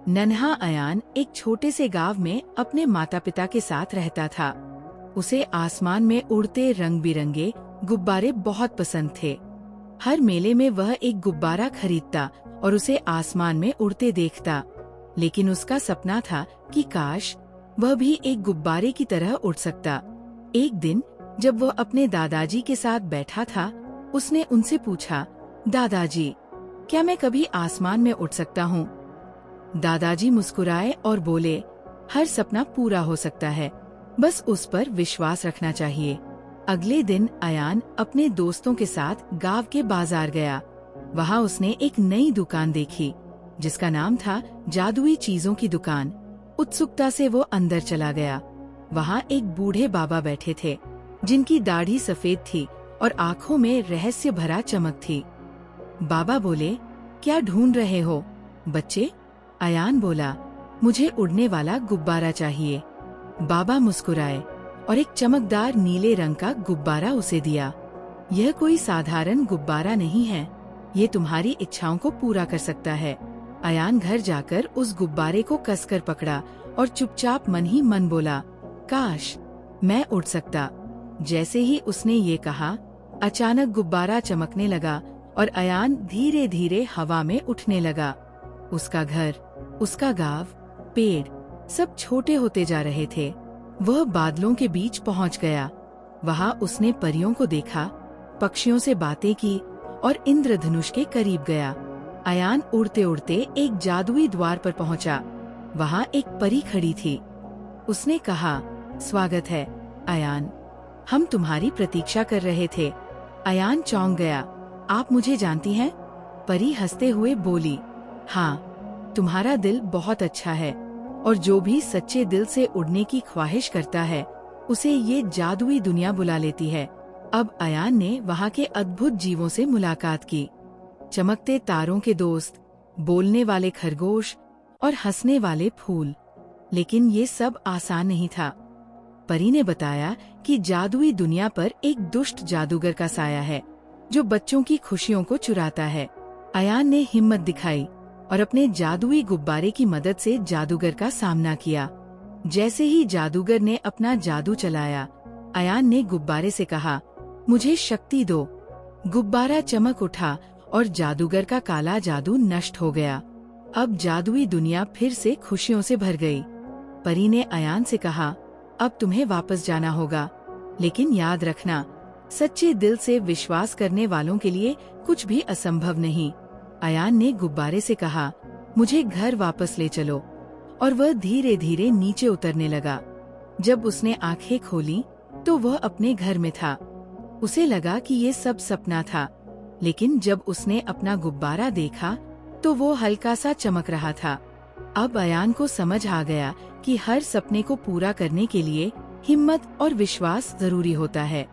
नन्हा अयान एक छोटे से गांव में अपने माता पिता के साथ रहता था। उसे आसमान में उड़ते रंग बिरंगे गुब्बारे बहुत पसंद थे। हर मेले में वह एक गुब्बारा खरीदता और उसे आसमान में उड़ते देखता। लेकिन उसका सपना था कि काश वह भी एक गुब्बारे की तरह उड़ सकता। एक दिन जब वह अपने दादाजी के साथ बैठा था, उसने उनसे पूछा, दादाजी, क्या मैं कभी आसमान में उड़ सकता हूँ? दादाजी मुस्कुराए और बोले, हर सपना पूरा हो सकता है, बस उस पर विश्वास रखना चाहिए। अगले दिन अयान अपने दोस्तों के साथ गांव के बाजार गया। वहाँ उसने एक नई दुकान देखी जिसका नाम था जादुई चीजों की दुकान। उत्सुकता से वो अंदर चला गया। वहाँ एक बूढ़े बाबा बैठे थे जिनकी दाढ़ी सफेद थी और आँखों में रहस्य भरा चमक थी। बाबा बोले, क्या ढूंढ रहे हो बच्चे? अयान बोला, मुझे उड़ने वाला गुब्बारा चाहिए। बाबा मुस्कुराए और एक चमकदार नीले रंग का गुब्बारा उसे दिया। यह कोई साधारण गुब्बारा नहीं है, ये तुम्हारी इच्छाओं को पूरा कर सकता है। अयान घर जाकर उस गुब्बारे को कसकर पकड़ा और चुपचाप मन ही मन बोला, काश मैं उड़ सकता। जैसे ही उसने ये कहा, अचानक गुब्बारा चमकने लगा और अयान धीरे धीरे हवा में उठने लगा। उसका घर, उसका गांव, पेड़ सब छोटे होते जा रहे थे। वह बादलों के बीच पहुंच गया। वहां उसने परियों को देखा, पक्षियों से बातें की और इंद्रधनुष के करीब गया। अयान उड़ते उड़ते एक जादुई द्वार पर पहुंचा। वहां एक परी खड़ी थी। उसने कहा, स्वागत है अयान, हम तुम्हारी प्रतीक्षा कर रहे थे। अयान चौंक गया, आप मुझे जानती हैं? परी हंसते हुए बोली, हाँ, तुम्हारा दिल बहुत अच्छा है और जो भी सच्चे दिल से उड़ने की ख्वाहिश करता है उसे ये जादुई दुनिया बुला लेती है। अब अयान ने वहाँ के अद्भुत जीवों से मुलाकात की। चमकते तारों के दोस्त, बोलने वाले खरगोश और हंसने वाले फूल। लेकिन ये सब आसान नहीं था। परी ने बताया कि जादुई दुनिया पर एक दुष्ट जादूगर का साया है जो बच्चों की खुशियों को चुराता है। अयान ने हिम्मत दिखाई और अपने जादुई गुब्बारे की मदद से जादूगर का सामना किया। जैसे ही जादूगर ने अपना जादू चलाया, अयान ने गुब्बारे से कहा, मुझे शक्ति दो। गुब्बारा चमक उठा और जादूगर का काला जादू नष्ट हो गया। अब जादुई दुनिया फिर से खुशियों से भर गई। परी ने अयान से कहा, अब तुम्हें वापस जाना होगा, लेकिन याद रखना, सच्चे दिल से विश्वास करने वालों के लिए कुछ भी असंभव नहीं। अयान ने गुब्बारे से कहा, मुझे घर वापस ले चलो, और वह धीरे धीरे नीचे उतरने लगा। जब उसने आंखें खोली तो वह अपने घर में था। उसे लगा कि ये सब सपना था, लेकिन जब उसने अपना गुब्बारा देखा तो वो हल्का सा चमक रहा था। अब अयान को समझ आ गया कि हर सपने को पूरा करने के लिए हिम्मत और विश्वास जरूरी होता है।